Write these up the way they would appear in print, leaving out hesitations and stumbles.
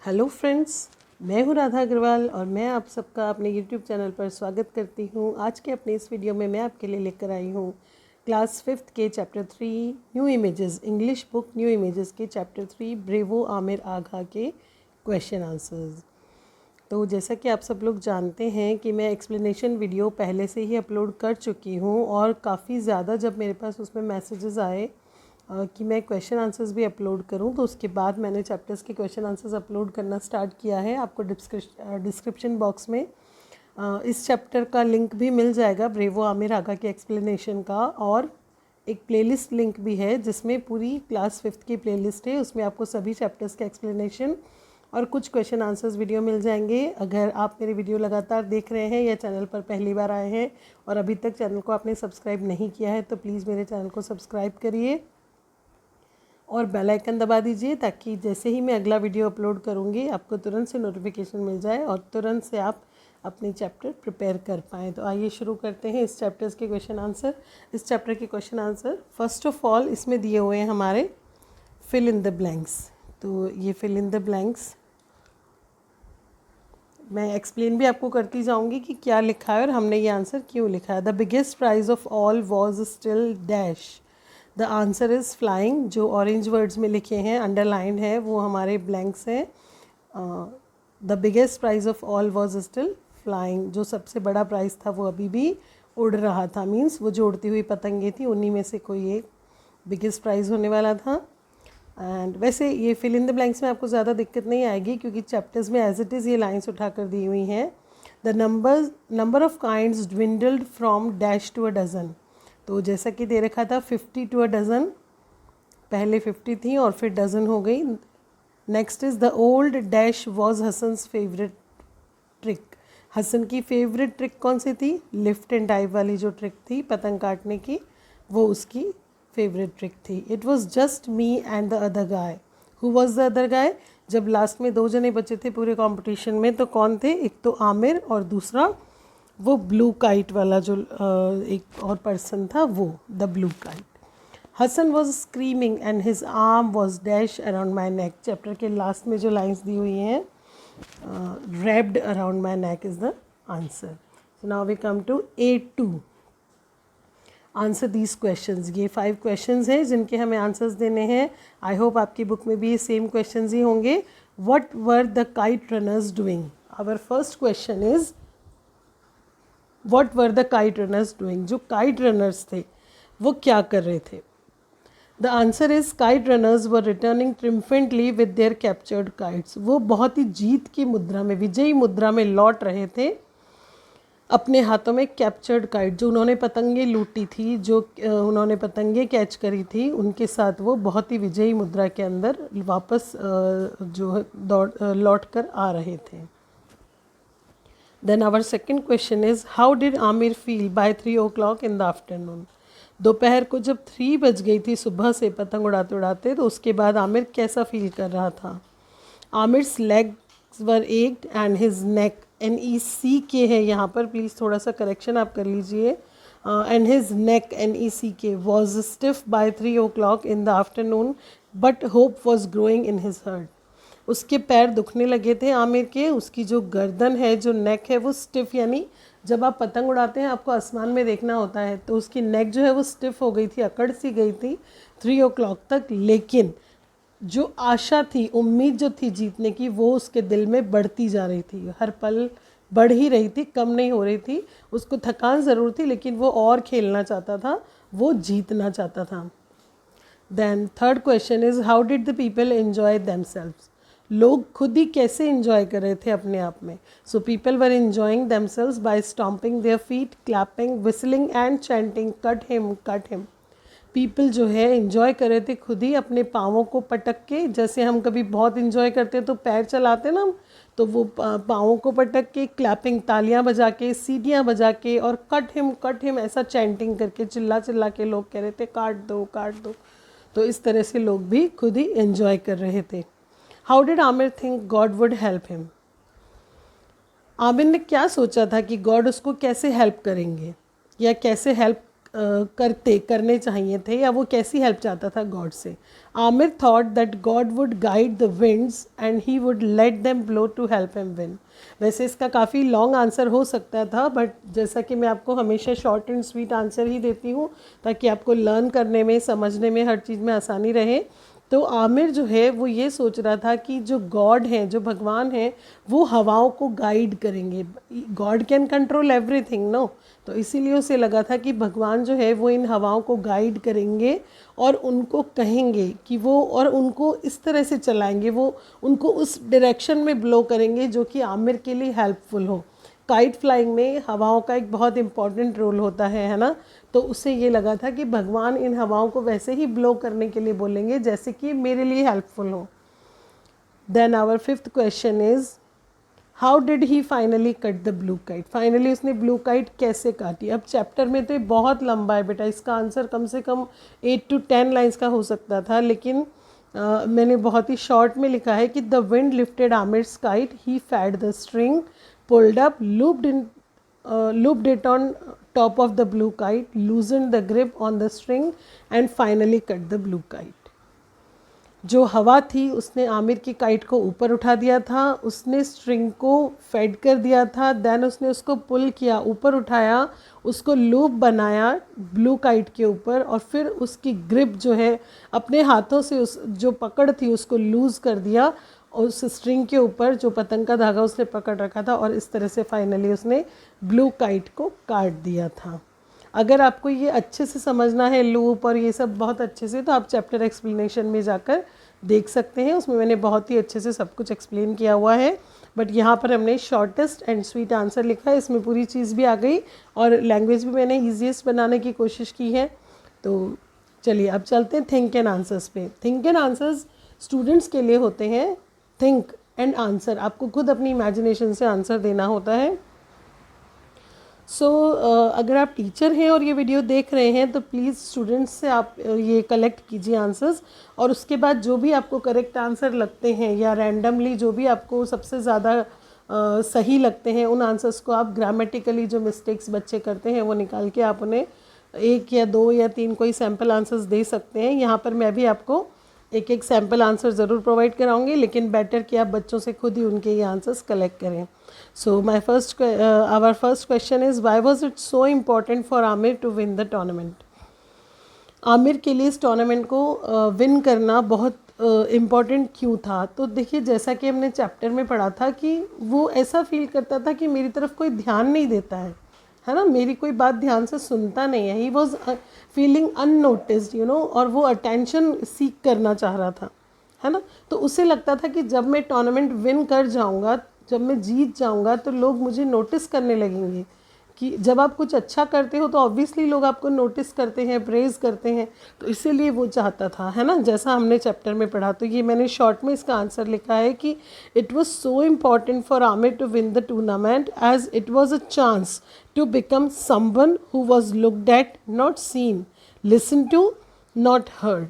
Hello friends, मैं हूं राधा अग्रवाल और मैं आप सबका अपने यूट्यूब चैनल पर स्वागत करती हूं। आज के अपने इस वीडियो में मैं आपके लिए लेकर आई हूं क्लास 5th के chapter 3 new images, English book new images के चैप्टर 3 ब्रेवो आमिर आगा के क्वेश्चन आंसर्स। तो जैसा कि आप सब लोग जानते हैं कि मैं एक्सप्लेनेशन वीडियो पहले से ही अपलोड कर चुकी हूँ और काफ़ी ज़्यादा जब मेरे पास उसमें मैसेजेस आए कि मैं क्वेश्चन आंसर्स भी अपलोड करूं, तो उसके बाद मैंने चैप्टर्स के क्वेश्चन आंसर्स अपलोड करना स्टार्ट किया है। आपको डिस्क्रिप्शन बॉक्स में इस चैप्टर का लिंक भी मिल जाएगा, ब्रेवो आमिर आगा के एक्सप्लेनेशन का, और एक प्लेलिस्ट लिंक भी है जिसमें पूरी क्लास 5th की प्लेलिस्ट है। उसमें आपको सभी चैप्टर्स के एक्सप्लेनेशन और कुछ क्वेश्चन आंसर्स वीडियो मिल जाएंगे। अगर आप मेरे वीडियो लगातार देख रहे हैं या चैनल पर पहली बार आए हैं और अभी तक चैनल को आपने सब्सक्राइब नहीं किया है तो प्लीज़ मेरे चैनल को सब्सक्राइब करिए और बेल आइकन दबा दीजिए ताकि जैसे ही मैं अगला वीडियो अपलोड करूँगी आपको तुरंत से नोटिफिकेशन मिल जाए और तुरंत से आप अपने चैप्टर प्रिपेयर कर पाएँ। तो आइए शुरू करते हैं इस चैप्टर्स के क्वेश्चन आंसर। इस चैप्टर के question answer first of all इसमें दिए हुए हैं हमारे फिल इन द ब्लैंक्स। तो ये फिल इन द ब्लैंक्स मैं एक्सप्लेन भी आपको करती जाऊंगी कि क्या लिखा है और हमने ये आंसर क्यों लिखा है। The biggest prize of all was still dash. The answer is flying. जो ऑरेंज वर्ड्स में लिखे हैं, अंडरलाइंड है, वो हमारे ब्लैंक्स हैं। The biggest prize of all was still flying. जो सबसे बड़ा प्राइज़ था वो अभी भी उड़ रहा था, मीन्स वो जो उड़ती हुई पतंगे थी उन्हीं में से कोई एक बिगेस्ट प्राइज़ होने वाला था। एंड वैसे ये फिल इन द ब्लैंक्स में आपको ज़्यादा दिक्कत नहीं आएगी क्योंकि चैप्टर्स में एज इट इज़ ये लाइन्स उठा कर दी हुई हैं। The number of kinds dwindled from dash to a dozen. तो जैसा कि दे रखा था 50 टू अ डज़न, पहले 50 थी और फिर डज़न हो गई। Next is the old dash was Hassan's favourite trick. Hassan की फेवरेट ट्रिक कौन सी थी? लिफ्ट एंड डाइव वाली जो ट्रिक थी पतंग काटने की, वो उसकी फेवरेट ट्रिक थी। It was just me and the other guy. Who was the other guy? जब लास्ट में 2 जने बचे थे पूरे कॉम्पिटिशन में तो कौन थे? एक तो आमिर और दूसरा वो ब्लू काइट वाला जो एक और पर्सन था, वो the blue kite. Hassan was screaming and his arm was dash around my neck. Chapter के लास्ट में जो लाइन्स दी हुई हैं, wrapped around my neck is the answer. So now we come to A2. Answer these questions. ये 5 questions हैं जिनके हमें answers देने हैं। आई होप आपकी बुक में भी ये सेम क्वेश्चंस ही होंगे। What were the kite runners doing? Our first question is what were the kite runners doing? जो काइट रनर्स थे वो क्या कर रहे थे? The answer is kite runners were returning triumphantly with their captured kites. वो बहुत ही जीत की मुद्रा में, विजयी मुद्रा में लौट रहे थे अपने हाथों में कैप्चर्ड काइट। जो उन्होंने पतंगे लूटी थी, जो उन्होंने पतंगे कैच करी थी, उनके साथ वो बहुत ही विजयी मुद्रा के अंदर वापस जो लौट कर आ रहे थे। Then our second question is how did Amir feel by 3 o'clock in the afternoon? दोपहर को जब 3 बज गई थी सुबह से पतंग उड़ाते उड़ाते, तो उसके बाद आमिर कैसा फील कर रहा था? Amir's legs were ached and his neck, NECK है यहाँ पर, प्लीज़ थोड़ा सा करेक्शन आप कर लीजिए। And his neck NECK was stiff by 3 o'clock in the afternoon but hope was growing in his heart. उसके पैर दुखने लगे थे आमिर के, उसकी जो गर्दन है, जो नेक है, वो स्टिफ, यानी जब आप पतंग उड़ाते हैं आपको आसमान में देखना होता है, तो उसकी नेक जो है वो स्टिफ हो गई थी, अकड़ सी गई थी 3 o'clock तक। लेकिन जो आशा थी, उम्मीद जो थी जीतने की, वो उसके दिल में बढ़ती जा रही थी, हर पल बढ़ ही रही थी, कम नहीं हो रही थी। उसको थकान ज़रूर थी लेकिन वो और खेलना चाहता था, वो जीतना चाहता था। Then third question is how did the people enjoy themselves? लोग खुद ही कैसे एंजॉय कर रहे थे अपने आप में? So people were enjoying themselves by stomping their feet, clapping, whistling and chanting cut him cut him. People जो है एंजॉय कर रहे थे खुद ही अपने पाँवों को पटक के। जैसे हम कभी बहुत एंजॉय करते हैं तो पैर चलाते ना हम, तो वो पाँवों को पटक के, क्लैपिंग, तालियां बजा के, सीटियां बजा के, और कट हिम ऐसा चैंटिंग करके, चिल्ला चिल्ला के लोग कह रहे थे काट दो काट दो। तो इस तरह से लोग भी खुद ही एंजॉय कर रहे थे। How did Aamir think God would help him? Aamir ने क्या सोचा था कि गॉड उसको कैसे हेल्प करेंगे या कैसे हेल्प करने चाहिए थे, या वो कैसी हेल्प चाहता था गॉड से। Amir thought that God would guide the winds and he would let them blow to help him win. वैसे इसका काफ़ी लॉन्ग आंसर हो सकता था, बट जैसा कि मैं आपको हमेशा शॉर्ट एंड स्वीट आंसर ही देती हूँ ताकि आपको लर्न करने में, समझने में, हर चीज़ में आसानी रहे। तो आमिर जो है वो ये सोच रहा था कि जो गॉड हैं, जो भगवान हैं, वो हवाओं को गाइड करेंगे। God can control everything, no. तो इसीलिए उसे लगा था कि भगवान जो है वो इन हवाओं को गाइड करेंगे और उनको कहेंगे कि वो, और उनको इस तरह से चलाएंगे, वो उनको उस डायरेक्शन में ब्लो करेंगे जो कि आमिर के लिए हेल्पफुल हो। काइट फ्लाइंग में हवाओं का एक बहुत इंपॉर्टेंट रोल होता है ना। तो उसे ये लगा था कि भगवान इन हवाओं को वैसे ही ब्लो करने के लिए बोलेंगे जैसे कि मेरे लिए हेल्पफुल हो। Then our fifth question is how did he finally cut the blue kite. Finally उसने ब्लू काइट कैसे काटी। अब चैप्टर में तो ये बहुत लंबा है बेटा, इसका आंसर कम से कम 8 to 10 लाइन्स का हो सकता था, लेकिन मैंने बहुत ही शॉर्ट में लिखा है कि the wind lifted Amir's kite, he fed the string, pulled up, looped it on top of the blue kite, loosened the grip on the string and finally cut the blue kite. जो हवा थी उसने आमिर की kite को ऊपर उठा दिया था, उसने स्ट्रिंग को फेड कर दिया था, देन उसने उसको पुल किया, ऊपर उठाया, उसको लूप बनाया ब्लू काइट के ऊपर, और फिर उसकी ग्रिप जो है अपने हाथों से, उस जो पकड़ थी उसको लूज़ कर दिया और उस स्ट्रिंग के ऊपर जो पतंग का धागा उसने पकड़ रखा था, और इस तरह से फाइनली उसने ब्लू काइट को काट दिया था। अगर आपको ये अच्छे से समझना है लूप और ये सब बहुत अच्छे से, तो आप चैप्टर एक्सप्लेनेशन में जाकर देख सकते हैं, उसमें मैंने बहुत ही अच्छे से सब कुछ एक्सप्लेन किया हुआ है। बट यहाँ पर हमने शॉर्टेस्ट एंड स्वीट आंसर लिखा है, इसमें पूरी चीज़ भी आ गई और लैंग्वेज भी मैंने ईजीएस्ट बनाने की कोशिश की है। तो चलिए अब चलते हैं थिंक एंड आंसर्स पे। थिंक एंड आंसर्स स्टूडेंट्स के लिए होते हैं। थिंक एंड आंसर, आपको खुद अपनी इमेजिनेशन से आंसर देना होता है। अगर आप टीचर हैं और ये वीडियो देख रहे हैं तो प्लीज़ स्टूडेंट्स से आप ये कलेक्ट कीजिए आंसर्स, और उसके बाद जो भी आपको करेक्ट आंसर लगते हैं या रैंडमली जो भी आपको सबसे ज़्यादा सही लगते हैं, उन आंसर्स को आप ग्रामेटिकली जो मिस्टेक्स बच्चे करते हैं वो निकाल के आप उन्हें 1 या 2 या 3 कोई सैम्पल आंसर्स दे सकते हैं। यहाँ पर मैं भी आपको एक एक सैम्पल आंसर ज़रूर प्रोवाइड कराऊंगी, लेकिन बेटर कि आप बच्चों से खुद ही उनके ये आंसर्स कलेक्ट करें। So our first question is why was it so important for Amir to win the tournament. Amir के लिए इस टूर्नामेंट को विन करना बहुत इम्पॉर्टेंट क्यों था। तो देखिए, जैसा कि हमने चैप्टर में पढ़ा था कि वो ऐसा फील करता था कि मेरी तरफ कोई ध्यान नहीं देता है ना, मेरी कोई बात ध्यान से सुनता नहीं है। He was feeling unnoticed, you know, और वो अटेंशन सीख करना चाह रहा था, है ना। तो उसे लगता था कि जब मैं टूर्नामेंट विन कर जाऊंगा, जब मैं जीत जाऊंगा, तो लोग मुझे नोटिस करने लगेंगे। कि जब आप कुछ अच्छा करते हो तो ऑब्वियसली लोग आपको नोटिस करते हैं, प्रेज़ करते हैं, तो इसीलिए वो चाहता था, है ना, जैसा हमने चैप्टर में पढ़ा। तो ये मैंने शॉर्ट में इसका आंसर लिखा है कि it was so important for Amir to win the tournament as it was a chance to become someone who was looked at, not seen, listen to, not heard,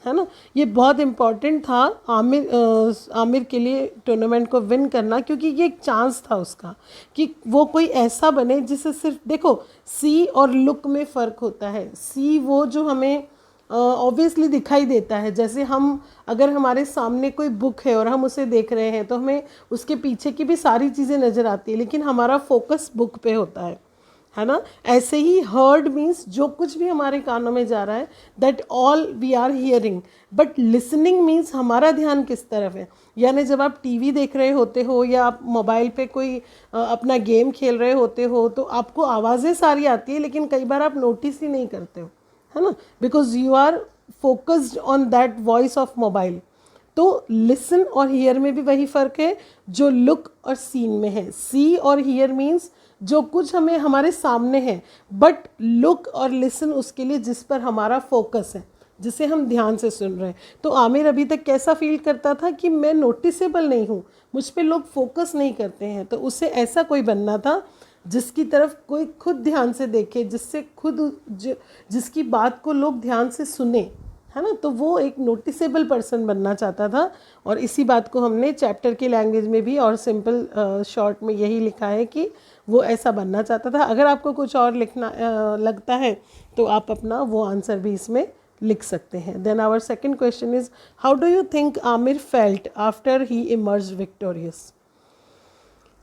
है ना। ये बहुत इम्पॉर्टेंट था आमिर के लिए टूर्नामेंट को विन करना, क्योंकि ये एक चांस था उसका कि वो कोई ऐसा बने जिसे सिर्फ, देखो, सी और लुक में फ़र्क होता है। सी वो जो हमें ऑब्वियसली दिखाई देता है, जैसे हम अगर हमारे सामने कोई बुक है और हम उसे देख रहे हैं तो हमें उसके पीछे की भी सारी चीज़ें नज़र आती है, लेकिन हमारा फोकस बुक पे होता है ना। ऐसे ही हर्ड मीन्स जो कुछ भी हमारे कानों में जा रहा है, that all we are hearing, but listening means हमारा ध्यान किस तरफ है। यानी जब आप टीवी देख रहे होते हो या आप मोबाइल पे कोई अपना गेम खेल रहे होते हो तो आपको आवाज़ें सारी आती है, लेकिन कई बार आप नोटिस ही नहीं करते हो, है ना, because you are focused on that voice of mobile. तो लिसन और हियर में भी वही फ़र्क है जो लुक और सीन में है। सी और हियर मीन्स जो कुछ हमें हमारे सामने है, बट लुक और लिसन उसके लिए जिस पर हमारा फोकस है, जिसे हम ध्यान से सुन रहे हैं। तो आमिर अभी तक कैसा फील करता था कि मैं नोटिसेबल नहीं हूँ, मुझ पे लोग फोकस नहीं करते हैं। तो उसे ऐसा कोई बनना था जिसकी तरफ कोई खुद ध्यान से देखे, जिसकी बात को लोग ध्यान से सुने, है ना। तो वो एक नोटिसेबल पर्सन बनना चाहता था, और इसी बात को हमने चैप्टर की लैंग्वेज में भी और सिंपल शॉर्ट में यही लिखा है कि वो ऐसा बनना चाहता था। अगर आपको कुछ और लिखना लगता है तो आप अपना वो आंसर भी इसमें लिख सकते हैं। Then our second question is, how do you think Amir felt after he emerge victorious.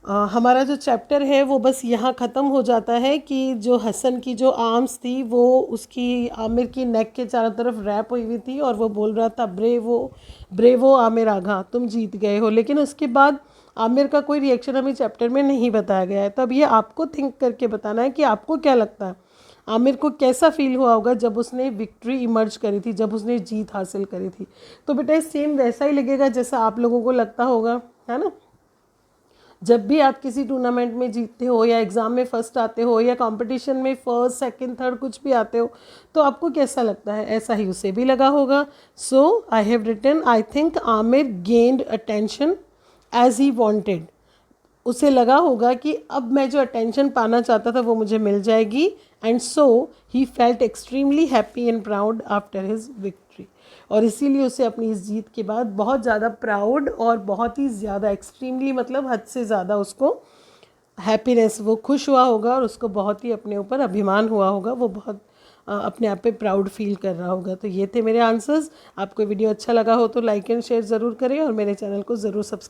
हमारा जो चैप्टर है वो बस यहाँ ख़त्म हो जाता है कि जो हसन की जो आर्म्स थी वो उसकी आमिर की नेक के चारों तरफ रैप हुई हुई थी और वो बोल रहा था ब्रेवो आमिर आगा, तुम जीत गए हो। लेकिन उसके बाद आमिर का कोई रिएक्शन हमें चैप्टर में नहीं बताया गया है। तब ये आपको थिंक करके बताना है कि आपको क्या लगता है आमिर को कैसा फील हुआ होगा जब उसने विक्ट्री इमर्ज करी थी, जब उसने जीत हासिल करी थी। तो बेटा सेम वैसा ही लगेगा जैसा आप लोगों को लगता होगा, है ना। जब भी आप किसी टूर्नामेंट में जीतते हो या एग्ज़ाम में फर्स्ट आते हो या कंपटीशन में फर्स्ट सेकंड थर्ड कुछ भी आते हो तो आपको कैसा लगता है, ऐसा ही उसे भी लगा होगा। So I have written, I think Amir gained attention as he wanted. उसे लगा होगा कि अब मैं जो अटेंशन पाना चाहता था वो मुझे मिल जाएगी। And so he felt extremely happy and proud after his victory. और इसीलिए उसे अपनी इस जीत के बाद बहुत ज़्यादा प्राउड और बहुत ही ज़्यादा, एक्सट्रीमली मतलब हद से ज़्यादा उसको हैप्पीनेस, वो खुश हुआ होगा और उसको बहुत ही अपने ऊपर अभिमान हुआ होगा, वो बहुत अपने आप पे प्राउड फील कर रहा होगा। तो ये थे मेरे आंसर्स। आपको वीडियो अच्छा लगा हो तो लाइक एंड शेयर ज़रूर करें और मेरे चैनल को ज़रूर सब्सक्राइब